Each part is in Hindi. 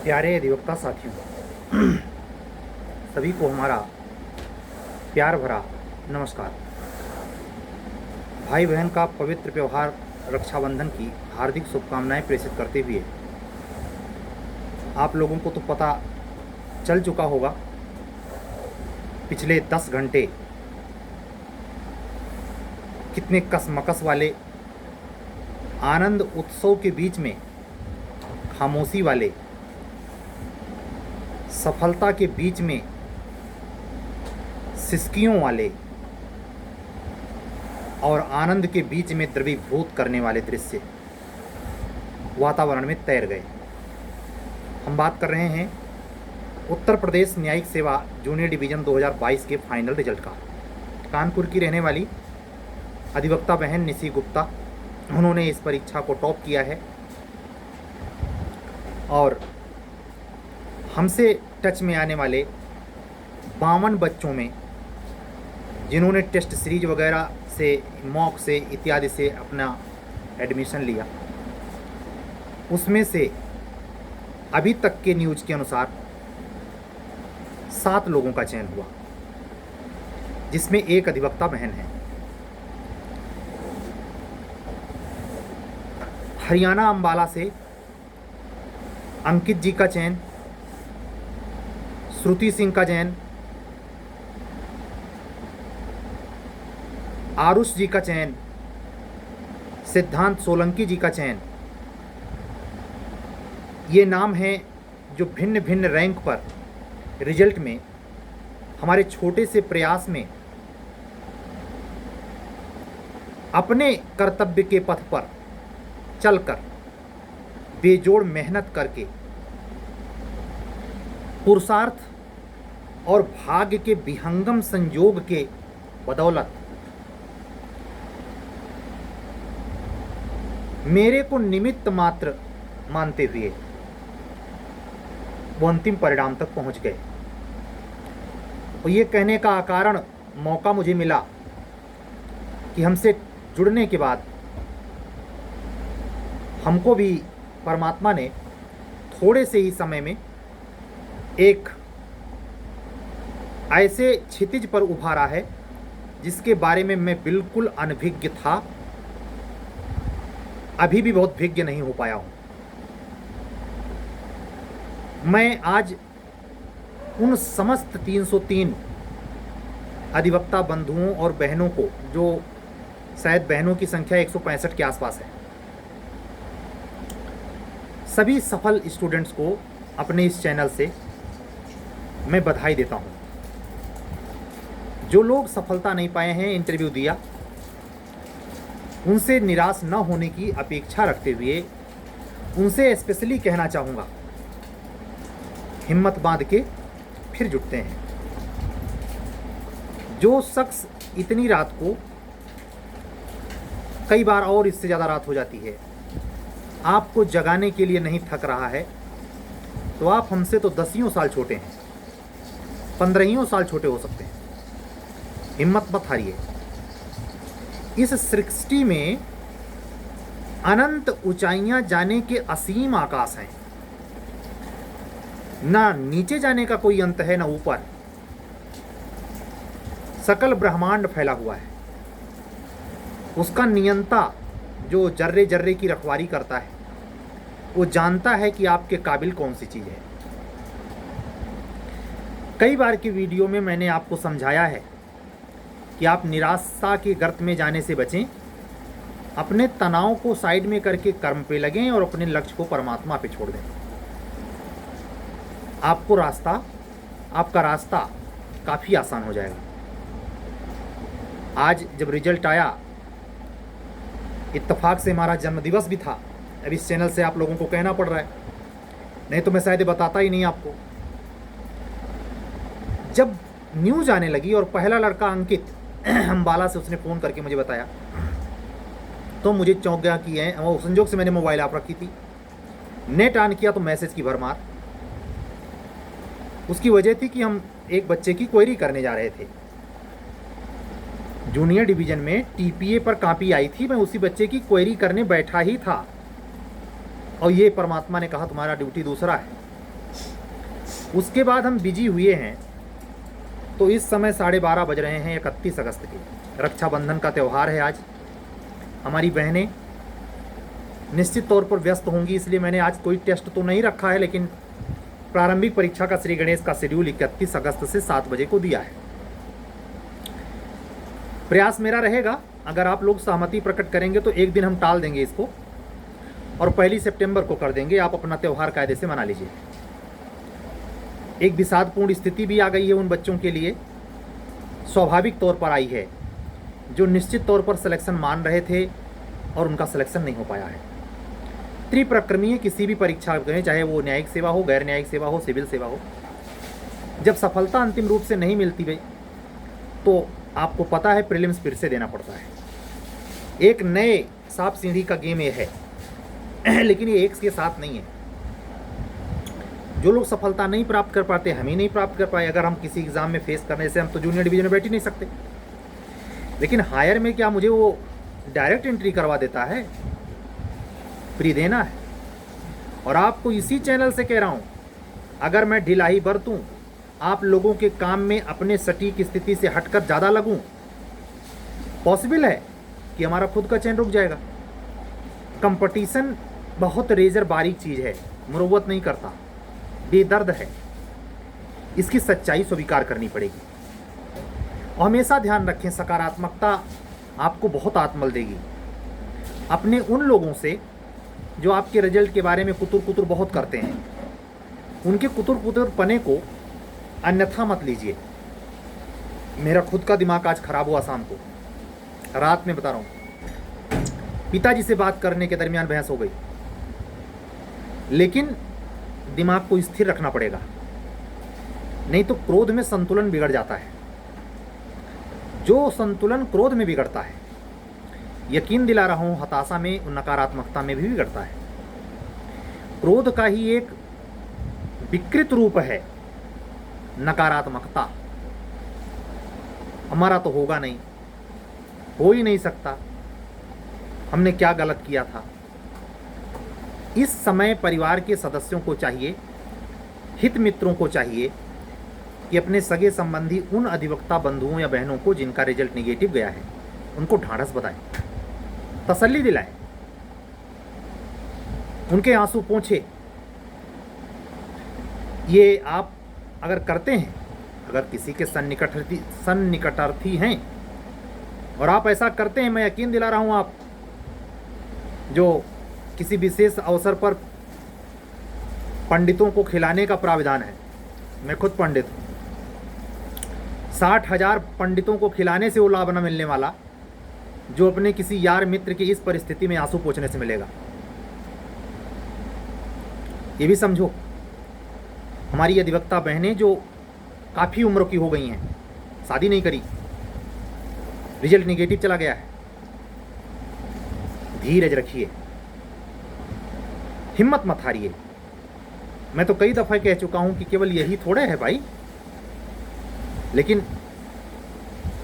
प्यारे अधिवक्ता साथियों, सभी को हमारा प्यार भरा नमस्कार। भाई बहन का पवित्र त्यौहार रक्षाबंधन की हार्दिक शुभकामनाएं प्रेषित करते हुए आप लोगों को तो पता चल चुका होगा, पिछले 10 घंटे कितने कसमकस वाले, आनंद उत्सव के बीच में खामोशी वाले, सफलता के बीच में सिसकियों वाले और आनंद के बीच में द्रवीभूत करने वाले दृश्य वातावरण में तैर गए। हम बात कर रहे हैं उत्तर प्रदेश न्यायिक सेवा जूनियर डिवीज़न 2022 के फाइनल रिजल्ट का। कानपुर की रहने वाली अधिवक्ता बहन निशी गुप्ता, उन्होंने इस परीक्षा को टॉप किया है और हमसे टच में आने वाले 52 बच्चों में जिन्होंने टेस्ट सीरीज वगैरह से, मॉक से इत्यादि से अपना एडमिशन लिया, उसमें से अभी तक के न्यूज़ के अनुसार 7 लोगों का चयन हुआ, जिसमें एक अधिवक्ता बहन है। हरियाणा अंबाला से अंकित जी का चयन, श्रुति सिंह का चयन, आरुष जी का चयन, सिद्धांत सोलंकी जी का चयन। ये नाम हैं जो भिन्न भिन्न रैंक पर रिजल्ट में हमारे छोटे से प्रयास में अपने कर्तव्य के पथ पर चलकर बेजोड़ मेहनत करके पुरुषार्थ और भाग्य के विहंगम संयोग के बदौलत मेरे को निमित्त मात्र मानते हुए वो अंतिम परिणाम तक पहुंच गए। और ये कहने का कारण मौका मुझे मिला कि हमसे जुड़ने के बाद हमको भी परमात्मा ने थोड़े से ही समय में एक ऐसे क्षितिज पर उभारा है जिसके बारे में मैं बिल्कुल अनभिज्ञ था, अभी भी बहुत भिज्ञ नहीं हो पाया हूँ। मैं आज उन समस्त 303 अधिवक्ता बंधुओं और बहनों को, जो शायद बहनों की संख्या 165 के आसपास है, सभी सफल स्टूडेंट्स को अपने इस चैनल से मैं बधाई देता हूँ। जो लोग सफलता नहीं पाए हैं, इंटरव्यू दिया, उनसे निराश न होने की अपेक्षा रखते हुए उनसे स्पेशली कहना चाहूँगा, हिम्मत बांध के फिर जुटते हैं। जो शख्स इतनी रात को, कई बार और इससे ज़्यादा रात हो जाती है, आपको जगाने के लिए नहीं थक रहा है, तो आप हमसे तो 10 साल छोटे हैं, 15 साल छोटे हो सकते हैं। हिम्मत मत हारिए। इस सृष्टि में अनंत ऊंचाइयां जाने के असीम आकाश हैं, ना नीचे जाने का कोई अंत है, ना ऊपर। सकल ब्रह्मांड फैला हुआ है। उसका नियंता जो जर्रे जर्रे की रखवाली करता है, वो जानता है कि आपके काबिल कौन सी चीज़ है। कई बार की वीडियो में मैंने आपको समझाया है कि आप निराशा के गर्त में जाने से बचें, अपने तनाव को साइड में करके कर्म पे लगें और अपने लक्ष्य को परमात्मा पे छोड़ दें। आपका रास्ता काफ़ी आसान हो जाएगा। आज जब रिजल्ट आया, इत्तेफाक से हमारा जन्मदिवस भी था। अब इस चैनल से आप लोगों को कहना पड़ रहा है, नहीं तो मैं शायद बताता ही नहीं आपको। जब न्यूज़ आने लगी और पहला लड़का अंकित अंबाला से, उसने फ़ोन करके मुझे बताया, तो मुझे चौंक गया कि है वो संजोग से मैंने मोबाइल आप रखी थी, नेट ऑन किया तो मैसेज की भरमार। उसकी वजह थी कि हम एक बच्चे की क्वेरी करने जा रहे थे। जूनियर डिवीज़न में टीपीए पर कॉपी आई थी, मैं उसी बच्चे की क्वेरी करने बैठा ही था और ये परमात्मा ने कहा तुम्हारा ड्यूटी दूसरा है, उसके बाद हम बिजी हुए हैं। तो इस समय 12:30 बज रहे हैं 31 अगस्त के। रक्षाबंधन का त्यौहार है आज। हमारी बहनें निश्चित तौर पर व्यस्त होंगी, इसलिए मैंने आज कोई टेस्ट तो नहीं रखा है, लेकिन प्रारंभिक परीक्षा का श्री गणेश का शेड्यूल 31 अगस्त से 7 बजे को दिया है। प्रयास मेरा रहेगा, अगर आप लोग सहमति प्रकट करेंगे तो एक दिन हम टाल देंगे इसको और 1 सितंबर को कर देंगे। आप अपना त्यौहार कायदे से मना लीजिए। एक विषादपूर्ण स्थिति भी आ गई है उन बच्चों के लिए, स्वाभाविक तौर पर आई है, जो निश्चित तौर पर सिलेक्शन मान रहे थे और उनका सिलेक्शन नहीं हो पाया है। त्रिप्रक्रमीय किसी भी परीक्षा में, चाहे वो न्यायिक सेवा हो, गैर न्यायिक सेवा हो, सिविल सेवा हो, जब सफलता अंतिम रूप से नहीं मिलती भाई, तो आपको पता है प्रीलिम्स फिर से देना पड़ता है। एक नए सांप सीढ़ी का गेम ये है लेकिन ये एक के साथ नहीं है। जो लोग सफलता नहीं प्राप्त कर पाते, हम ही नहीं प्राप्त कर पाए। अगर हम किसी एग्जाम में फेस करने से, हम तो जूनियर डिवीजन में बैठ ही नहीं सकते, लेकिन हायर में क्या मुझे वो डायरेक्ट एंट्री करवा देता है? प्री देना है। और आपको इसी चैनल से कह रहा हूं, अगर मैं ढिलाई बरतूं, आप लोगों के काम में अपने सटीक स्थिति से हटकर ज़्यादा लगूं, पॉसिबल है कि हमारा खुद का चैन रुक जाएगा। कंपटीशन बहुत रेजर बारीक चीज़ है, मुरव्वत नहीं करता, बेदर्द है। इसकी सच्चाई स्वीकार करनी पड़ेगी। और हमेशा ध्यान रखें, सकारात्मकता आपको बहुत आत्मबल देगी। अपने उन लोगों से जो आपके रिजल्ट के बारे में कुतुर कुतुर बहुत करते हैं, उनके कुतुर कुतुर पने को अन्यथा मत लीजिए। मेरा खुद का दिमाग आज खराब हुआ शाम को, रात में बता रहा हूँ। पिताजी से बात करने के दरमियान बहस हो गई, लेकिन दिमाग को स्थिर रखना पड़ेगा, नहीं तो क्रोध में संतुलन बिगड़ जाता है। जो संतुलन क्रोध में बिगड़ता है, यकीन दिला रहा हूं, हताशा में, नकारात्मकता में भी बिगड़ता है। क्रोध का ही एक विकृत रूप है नकारात्मकता। हमारा तो होगा नहीं, हो ही नहीं सकता, हमने क्या गलत किया था। इस समय परिवार के सदस्यों को चाहिए, हित मित्रों को चाहिए कि अपने सगे संबंधी उन अधिवक्ता बंधुओं या बहनों को जिनका रिजल्ट नेगेटिव गया है, उनको ढाढ़स बताएं, तसल्ली दिलाएं, उनके आंसू पोंछे। ये आप अगर करते हैं, अगर किसी के सन्निकटार्थी हैं और आप ऐसा करते हैं, मैं यकीन दिला रहा हूं, आप जो किसी विशेष अवसर पर पंडितों को खिलाने का प्राविधान है, मैं खुद पंडित हूं, 60,000 पंडितों को खिलाने से वो लाभ न मिलने वाला जो अपने किसी यार मित्र की इस परिस्थिति में आंसू पोंछने से मिलेगा। ये भी समझो, हमारी अधिवक्ता बहनें जो काफ़ी उम्र की हो गई हैं, शादी नहीं करी, रिजल्ट नेगेटिव चला गया है, धीरज रखिए, हिम्मत मत हारिए। मैं तो कई दफ़ा कह चुका हूं कि केवल यही थोड़े है भाई, लेकिन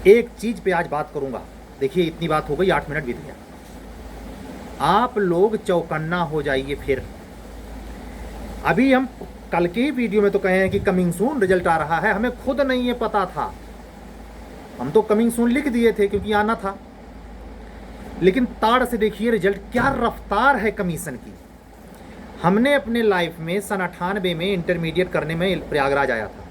एक चीज पे आज बात करूंगा। देखिए, इतनी बात हो गई, 8 मिनट बीत गया। आप लोग चौकन्ना हो जाइए। फिर अभी हम कल के ही वीडियो में तो कहे हैं कि कमिंग सून रिजल्ट आ रहा है, हमें खुद नहीं ये पता था। हम तो कमिंग सून लिख दिए थे क्योंकि आना था, लेकिन ताड़ से देखिए रिजल्ट, क्या रफ्तार है कमीशन की। हमने अपने लाइफ में सन 98 में इंटरमीडिएट करने में प्रयागराज आया था,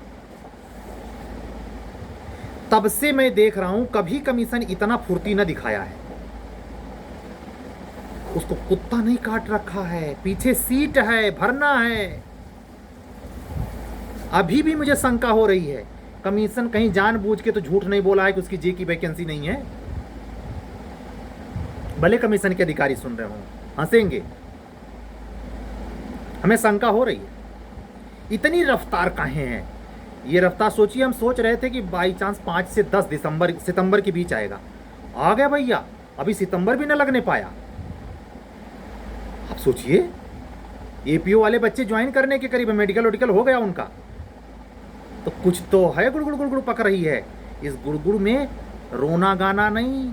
तब से मैं देख रहा हूं कभी कमीशन इतना फुर्ती न दिखाया है। उसको कुत्ता नहीं काट रखा है, पीछे सीट है, भरना है। अभी भी मुझे शंका हो रही है, कमीशन कहीं जानबूझ के तो झूठ नहीं बोला है कि उसकी जे की वैकेंसी नहीं है। भले कमीशन के अधिकारी सुन रहे हो, हंसेंगे, हमें शंका हो रही है। इतनी रफ्तार काहे है? ये रफ्तार सोचिए, हम सोच रहे थे कि बाई चांस 5 से 10 सितंबर के बीच आएगा, आ गया भैया, अभी सितंबर भी न लगने पाया। आप सोचिए, एपीओ वाले बच्चे ज्वाइन करने के करीब, मेडिकल वेडिकल हो गया उनका, तो कुछ तो है गुड़गुड़ गुड़गुड़ पक रही है। इस गुड़गुड़ में रोना गाना नहीं,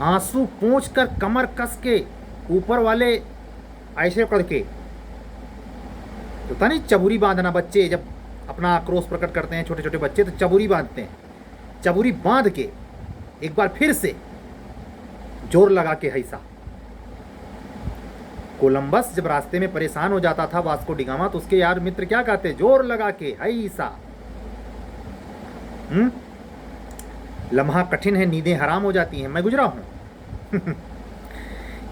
आंसू पोंछ कर, कमर कस के, ऊपर वाले ऐसे करके होता नहीं चबूरी बांधना, बच्चे जब अपना आक्रोश प्रकट करते हैं, छोटे छोटे बच्चे तो चबूरी बांधते हैं, चबूरी बांध के एक बार फिर से जोर लगा के हैसा। कोलंबस जब रास्ते में परेशान हो जाता था वास्को डिगामा, तो उसके यार मित्र क्या कहते, जोर लगा के हैसा। लम्हा कठिन है, नींदें हराम हो जाती हैं, मैं गुजरा हूं।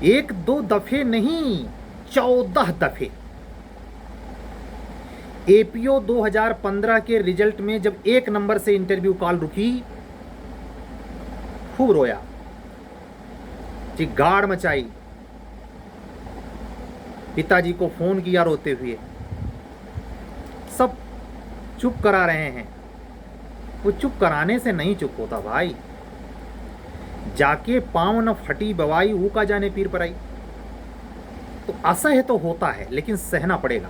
एक दो दफे नहीं, 14 दफे। एपीओ 2015 के रिजल्ट में जब 1 नंबर से इंटरव्यू कॉल रुकी, खूब रोया, गाड़ मचाई, पिताजी को फोन किया रोते हुए, सब चुप करा रहे हैं। वो चुप कराने से नहीं चुप होता भाई, जाके पांव न फटी बवाई ऊ का जाने पीर पर आई। तो असह्य तो होता है लेकिन सहना पड़ेगा,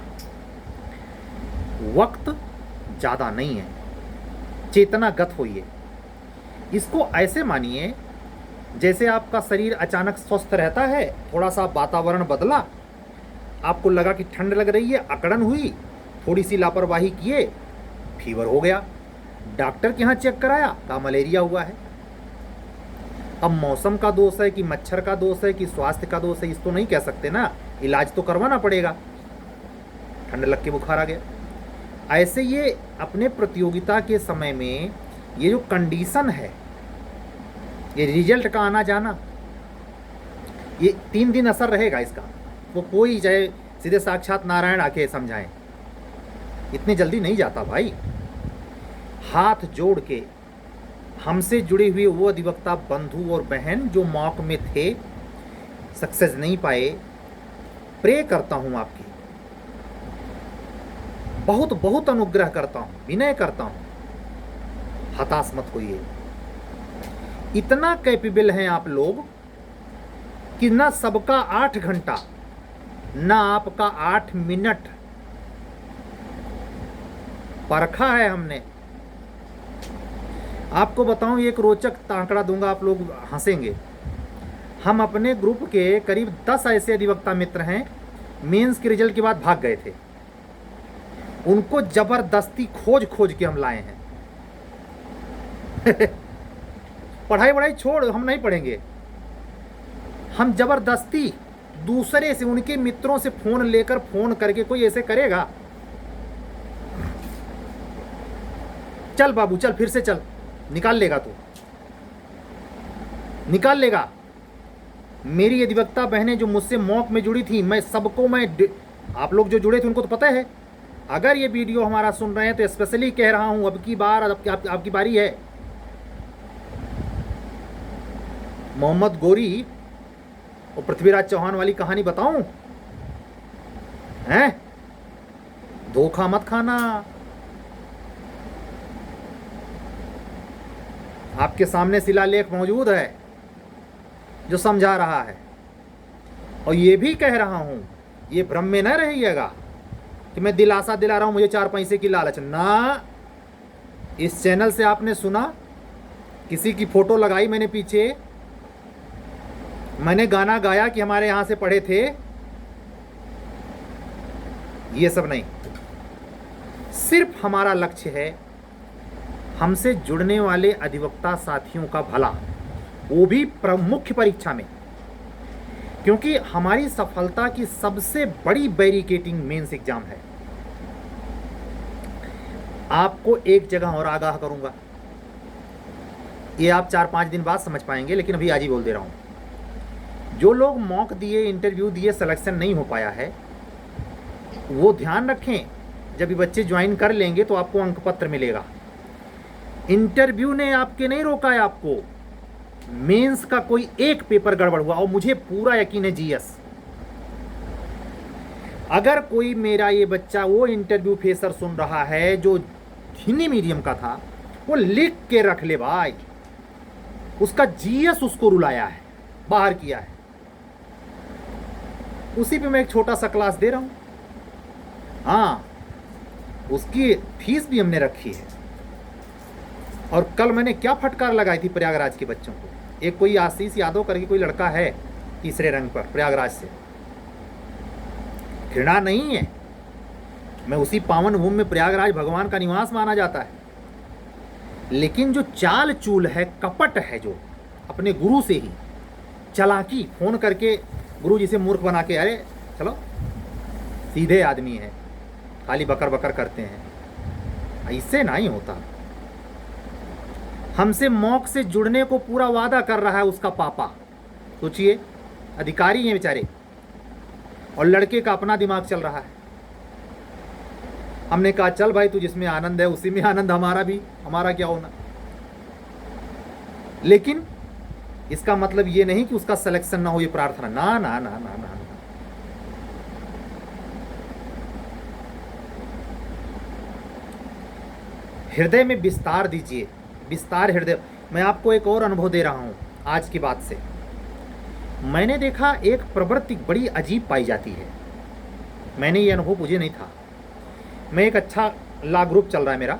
वक्त ज्यादा नहीं है, चेतनागत होइए। इसको ऐसे मानिए जैसे आपका शरीर अचानक स्वस्थ रहता है, थोड़ा सा वातावरण बदला, आपको लगा कि ठंड लग रही है, अकड़न हुई, थोड़ी सी लापरवाही किए, फीवर हो गया, डॉक्टर के यहाँ चेक कराया, कहा मलेरिया हुआ है। अब मौसम का दोष है कि मच्छर का दोष है कि स्वास्थ्य का दोष है, इस तो नहीं कह सकते ना, इलाज तो करवाना पड़ेगा, ठंड लग के बुखार आ गया। ऐसे ये अपने प्रतियोगिता के समय में ये जो कंडीशन है, ये रिजल्ट का आना जाना, ये 3 दिन असर रहेगा इसका। वो कोई चाहे सीधे साक्षात नारायण आके समझाएं, इतनी जल्दी नहीं जाता भाई। हाथ जोड़ के हमसे जुड़े हुए वो अधिवक्ता बंधु और बहन जो मॉक में थे, सक्सेस नहीं पाए, प्रे करता हूं आपकी, बहुत बहुत अनुग्रह करता हूं, विनय करता हूं, हताश मत होइए। इतना कैपेबल हैं आप लोग कि ना सबका 8 घंटा, ना आपका 8 मिनट परखा है हमने। आपको बताऊं, एक रोचक आंकड़ा दूंगा, आप लोग हंसेंगे। हम अपने ग्रुप के करीब 10 ऐसे अधिवक्ता मित्र हैं, मेंस के रिजल्ट के बाद भाग गए थे, उनको जबरदस्ती खोज खोज के हम लाए हैं। पढ़ाई वढ़ाई छोड़, हम नहीं पढ़ेंगे, हम जबरदस्ती दूसरे से, उनके मित्रों से फोन लेकर, फोन करके, कोई ऐसे करेगा? चल बाबू चल, फिर से चल, निकाल लेगा तू, निकाल लेगा। मेरी अधिवक्ता बहनें जो मुझसे मॉक में जुड़ी थी, मैं सबको, आप लोग जो जुड़े थे उनको तो पता है। अगर ये वीडियो हमारा सुन रहे हैं तो स्पेशली कह रहा हूं, अब की बार आपकी बारी है। मोहम्मद गोरी और पृथ्वीराज चौहान वाली कहानी बताऊं? हैं? धोखा मत खाना। आपके सामने शिलालेख मौजूद है जो समझा रहा है, और ये भी कह रहा हूं, ये भ्रम में न रहिएगा कि मैं दिलासा दिला रहा हूं मुझे 4 पैसे की लालच ना। इस चैनल से आपने सुना, किसी की फोटो लगाई मैंने पीछे, मैंने गाना गाया कि हमारे यहां से पढ़े थे, ये सब नहीं। सिर्फ हमारा लक्ष्य है हमसे जुड़ने वाले अधिवक्ता साथियों का भला, वो भी मुख्य परीक्षा में, क्योंकि हमारी सफलता की सबसे बड़ी बैरिकेटिंग मेंस एग्जाम है। आपको एक जगह और आगाह करूंगा, ये आप 4-5 दिन बाद समझ पाएंगे, लेकिन अभी आज ही बोल दे रहा हूं। जो लोग मॉक दिए, इंटरव्यू दिए, सिलेक्शन नहीं हो पाया है, वो ध्यान रखें, जब ये बच्चे ज्वाइन कर लेंगे तो आपको अंक पत्र मिलेगा। इंटरव्यू ने आपके नहीं रोका है आपको, मेंस का कोई एक पेपर गड़बड़ हुआ, और मुझे पूरा यकीन है जीएस, अगर कोई मेरा ये बच्चा वो इंटरव्यू फेसर सुन रहा है जो हिंदी मीडियम का था, वो लिख के रख ले भाई, उसका जीएस उसको रुलाया है, बाहर किया है। उसी पे मैं एक छोटा सा क्लास दे रहा हूं। हाँ, उसकी फीस भी हमने रखी है। और कल मैंने क्या फटकार लगाई थी प्रयागराज के बच्चों को। एक कोई आशीष यादव करके कोई लड़का है, 3रे रंग पर, प्रयागराज से, घृणा नहीं है, मैं उसी पावन भूमि में प्रयागराज भगवान का निवास माना जाता है। लेकिन जो चाल चूल है, कपट है, जो अपने गुरु से ही चालाकी, फोन करके गुरु जी से मूर्ख बना के, अरे चलो सीधे आदमी है, खाली बकर बकर करते हैं, ऐसे नहीं होता। हमसे मौक से जुड़ने को पूरा वादा कर रहा है उसका पापा। सोचिए, अधिकारी हैं बेचारे और लड़के का अपना दिमाग चल रहा है। हमने कहा चल भाई, तू जिसमें आनंद है उसी में आनंद, हमारा भी, हमारा क्या होना। लेकिन इसका मतलब ये नहीं कि उसका सिलेक्शन ना हो, ये प्रार्थना, ना ना ना ना ना, ना। हृदय में विस्तार दीजिए, विस्तार हृदय। मैं आपको एक और अनुभव दे रहा हूं आज की बात से। मैंने देखा एक प्रवृत्ति बड़ी अजीब पाई जाती है। मैंने ये अनुभव, मुझे नहीं था। मैं एक अच्छा ला ग्रुप चल रहा है मेरा,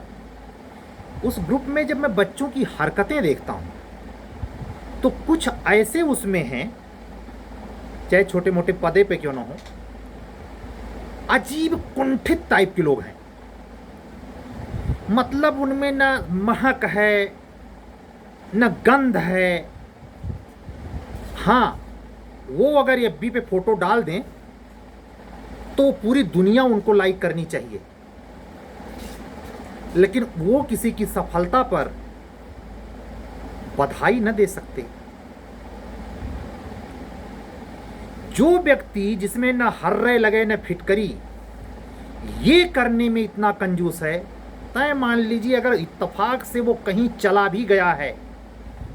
उस ग्रुप में जब मैं बच्चों की हरकतें देखता हूं तो कुछ ऐसे उसमें हैं, चाहे छोटे मोटे पदे पे क्यों ना हो, अजीब कुंठित टाइप के लोग हैं। मतलब उनमें न महक है न गंध है। हाँ, वो अगर एफबी पे फोटो डाल दें तो पूरी दुनिया उनको लाइक करनी चाहिए, लेकिन वो किसी की सफलता पर बधाई न दे सकते। जो व्यक्ति जिसमें न हर्रे लगे न फिटकरी, ये करने में इतना कंजूस है, तय मान लीजिए अगर इत्तेफाक से वो कहीं चला भी गया है,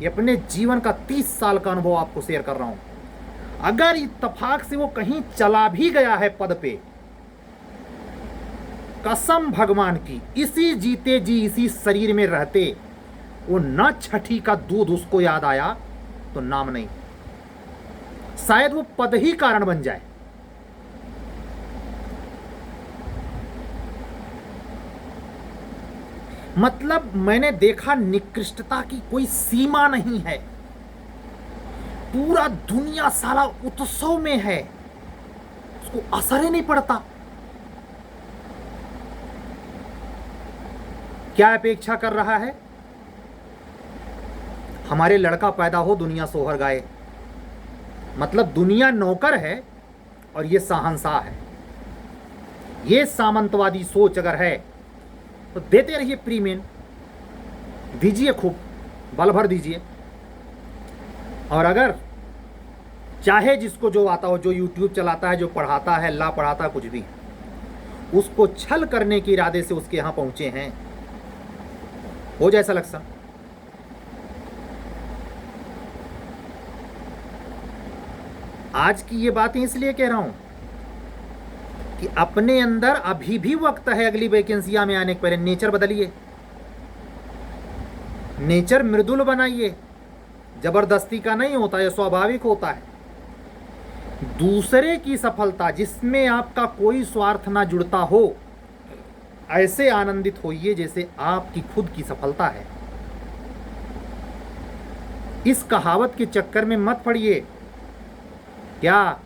ये अपने जीवन का 30 साल का अनुभव आपको शेयर कर रहा हूं, अगर इत्तेफाक से वो कहीं चला भी गया है पद पे, कसम भगवान की, इसी जीते जी इसी शरीर में रहते वो न छठी का दूध उसको याद आया तो नाम नहीं, शायद वो पद ही कारण बन जाए। मतलब मैंने देखा निकृष्टता की कोई सीमा नहीं है। पूरा दुनिया साला उत्सव में है, उसको असर ही नहीं पड़ता। क्या अपेक्षा कर रहा है? हमारे लड़का पैदा हो, दुनिया सोहर गाए। मतलब दुनिया नौकर है और ये शहंशाह है। ये सामंतवादी सोच अगर है तो देते रहिए, प्रीमियम दीजिए, खूब बल भर दीजिए। और अगर चाहे जिसको जो आता हो, जो यूट्यूब चलाता है, जो पढ़ाता है, ला पढ़ाता है, कुछ भी, उसको छल करने के इरादे से उसके यहां पहुंचे हैं, हो जाए सिलेक्शन। आज की ये बातें इसलिए कह रहा हूं कि अपने अंदर अभी भी वक्त है अगली वैकेंसियां में आने के पहले नेचर बदलिए, नेचर मृदुल बनाइए। जबरदस्ती का नहीं होता, यह स्वाभाविक होता है। दूसरे की सफलता जिसमें आपका कोई स्वार्थ ना जुड़ता हो, ऐसे आनंदित होइए जैसे आपकी खुद की सफलता है। इस कहावत के चक्कर में मत पड़िए। क्या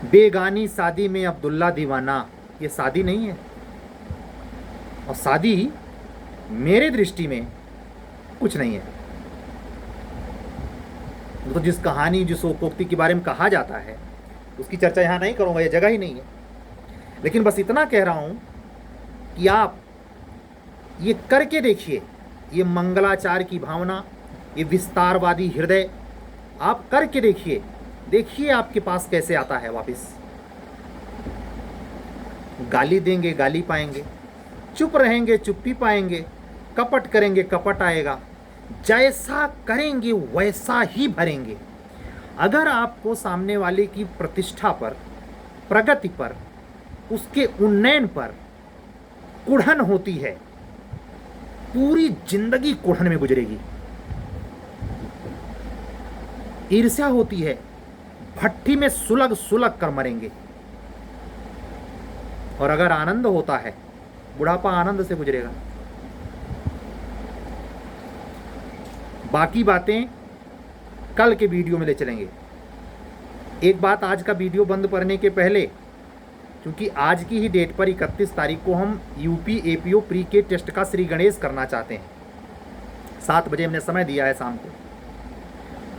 बेगानी शादी में अब्दुल्ला दीवाना, ये शादी नहीं है। और शादी मेरे दृष्टि में कुछ नहीं है। तो जिस कहानी, जिस शोकोक्ति के बारे में कहा जाता है, उसकी चर्चा यहाँ नहीं करूँगा, ये जगह ही नहीं है। लेकिन बस इतना कह रहा हूँ कि आप ये करके देखिए, ये मंगलाचार की भावना, ये विस्तारवादी हृदय आप करके देखिए, देखिए आपके पास कैसे आता है वापस। गाली देंगे, गाली पाएंगे, चुप रहेंगे, चुप्पी पाएंगे, कपट करेंगे, कपट आएगा। जैसा करेंगे वैसा ही भरेंगे। अगर आपको सामने वाले की प्रतिष्ठा पर, प्रगति पर, उसके उन्नयन पर कुढ़न होती है, पूरी जिंदगी कुढ़न में गुजरेगी। ईर्ष्या होती है, भट्टी में सुलग सुलग कर मरेंगे। और अगर आनंद होता है, बुढ़ापा आनंद से गुजरेगा। बाकी बातें कल के वीडियो में ले चलेंगे। एक बात आज का वीडियो बंद करने के पहले क्योंकि आज की ही डेट पर 31 तारीख को हम यूपी एपीओ प्री के टेस्ट का श्री गणेश करना चाहते हैं। 7 बजे हमने समय दिया है शाम को।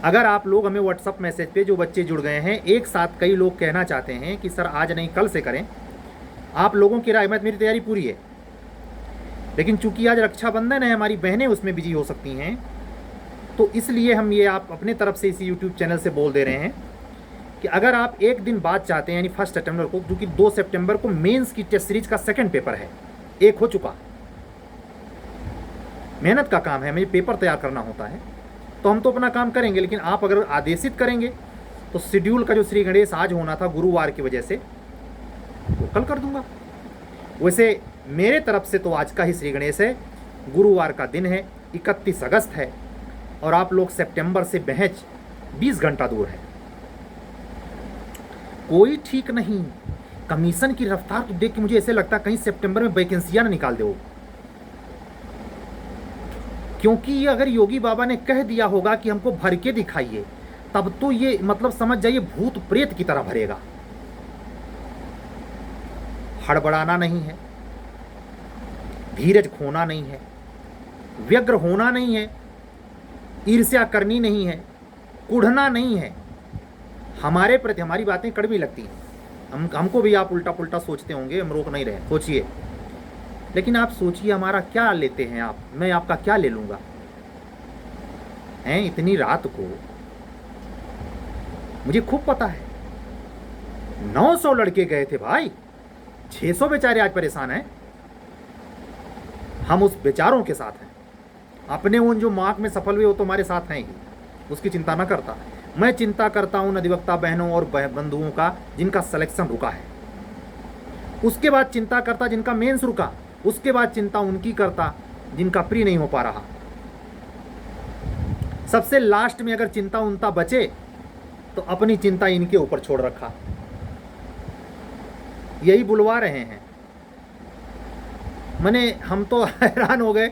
अगर आप लोग हमें व्हाट्सअप मैसेज पे जो बच्चे जुड़ गए हैं, एक साथ कई लोग कहना चाहते हैं कि सर आज नहीं कल से करें, आप लोगों की राय में मेरी तैयारी पूरी है, लेकिन चूंकि आज रक्षाबंधन है, हमारी बहनें उसमें बिजी हो सकती हैं, तो इसलिए हम ये आप अपने तरफ से इसी यूट्यूब चैनल से बोल दे रहे हैं कि अगर आप एक दिन बाद चाहते हैं, यानी 1 सितंबर को, जो कि 2 सितंबर को मेंस की टेस्ट सीरीज का सेकंड पेपर है, एक हो चुका, मेहनत का काम है, मुझे पेपर तैयार करना होता है, तो हम तो अपना काम करेंगे, लेकिन आप अगर आदेशित करेंगे तो शेड्यूल का जो श्री गणेश आज होना था गुरुवार की वजह से, वो कल कर दूंगा। वैसे मेरे तरफ से तो आज का ही श्री गणेश है, गुरुवार का दिन है, 31 अगस्त है, और आप लोग सितंबर से महज 20 घंटा दूर है। कोई ठीक नहीं, कमीशन की रफ्तार तो देख के मुझे ऐसे लगता है कहीं सितंबर में वैकेंसियां ना निकाल दे वो, क्योंकि ये अगर योगी बाबा ने कह दिया होगा कि हमको भर के दिखाइए, तब तो ये मतलब समझ जाइए भूत प्रेत की तरह भरेगा। हड़बड़ाना नहीं है, धीरज खोना नहीं है, व्यग्र होना नहीं है, ईर्ष्या करनी नहीं है, कुढ़ना नहीं है। हमारे प्रति हमारी बातें कड़वी लगती हैं, हमको भी आप उल्टा पुल्टा सोचते होंगे, हम रोक नहीं रहे, सोचिए, लेकिन आप सोचिए हमारा क्या लेते हैं आप, मैं आपका क्या ले लूँगा हैं इतनी रात को। मुझे खूब पता है 900 लड़के गए थे भाई, 600 बेचारे आज परेशान हैं। हम उस बेचारों के साथ हैं, अपने उन जो मार्क में सफल हुए वो तो हमारे साथ हैं ही, उसकी चिंता ना करता। मैं चिंता करता हूं अधिवक्ता बहनों और बंधुओं का जिनका सिलेक्शन रुका है, उसके बाद चिंता करता जिनका मेंस रुका, उसके बाद चिंता उनकी करता जिनका प्री नहीं हो पा रहा। सबसे लास्ट में अगर चिंता उनका बचे तो अपनी चिंता इनके ऊपर छोड़ रखा। यही बुलवा रहे हैं। मैंने हम तो हैरान हो गए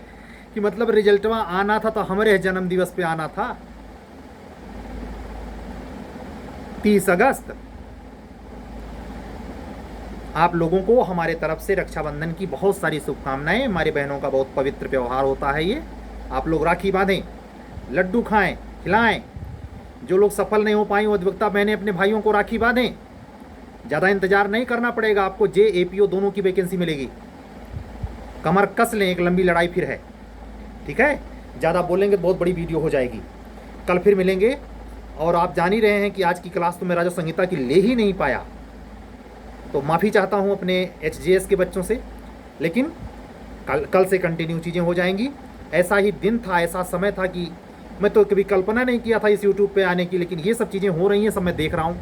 कि मतलब रिजल्टवा आना था तो हमारे जन्म दिवस पे आना था, 30 अगस्त। आप लोगों को हमारे तरफ से रक्षाबंधन की बहुत सारी शुभकामनाएं। हमारी बहनों का बहुत पवित्र व्यवहार होता है ये। आप लोग राखी बांधें, लड्डू खाएं, खिलाएं। जो लोग सफल नहीं हो पाई वो अधिवक्ता बहनें अपने भाइयों को राखी बांधें। ज़्यादा इंतजार नहीं करना पड़ेगा, आपको जे एपीओ दोनों की वैकेंसी मिलेगी। कमर कस लें, एक लंबी लड़ाई फिर है, ठीक है। ज़्यादा बोलेंगे तो बहुत बड़ी वीडियो हो जाएगी। कल फिर मिलेंगे। और आप जान ही रहे हैं कि आज की क्लास तो मैं राजस्व संहिता की ले ही नहीं पाया, तो माफ़ी चाहता हूं अपने एचजेएस के बच्चों से, लेकिन कल से कंटिन्यू चीज़ें हो जाएंगी। ऐसा ही दिन था, ऐसा समय था कि मैं तो कभी कल्पना नहीं किया था इस यूट्यूब पे आने की, लेकिन ये सब चीज़ें हो रही हैं, सब मैं देख रहा हूँ।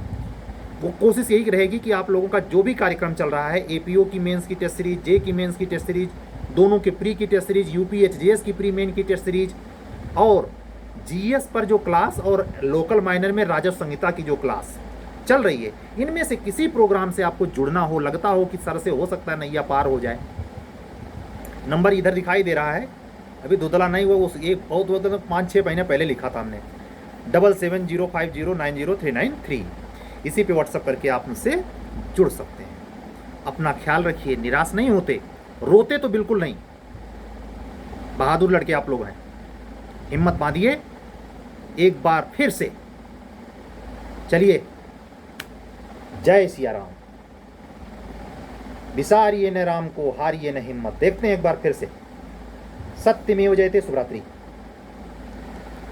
वो कोशिश यही रहेगी कि आप लोगों का जो भी कार्यक्रम चल रहा है, एपीओ की मेंस की टेस्ट सीरीज, जे की मेंस की टेस्ट सीरीज, दोनों के प्री की टेस्ट सीरीज, यूपी एचजेएस की प्री मेन की टेस्ट सीरीज, और जीएस पर जो क्लास और लोकल माइनर में राजस्व संहिता की जो क्लास चल रही है, इनमें से किसी प्रोग्राम से आपको जुड़ना हो, लगता हो कि सर से हो सकता है नैया पार हो जाए, नंबर इधर दिखाई दे रहा है। अभी धुंधला नहीं हुआ, उस एक बहुत 5-6 महीने पहले लिखा था हमने, 7705090393। इसी पे व्हाट्सअप करके आप मुझसे जुड़ सकते हैं। अपना ख्याल रखिए, निराश नहीं होते, रोते तो बिल्कुल नहीं। बहादुर लड़के आप लोग हैं, हिम्मत बांधिए एक बार फिर से। चलिए, जय सिया राम। विसारिये न राम को, हारिये न हिम्मत। देखते हैं एक बार फिर से। सत्यमेव जयते। शुभ रात्रि।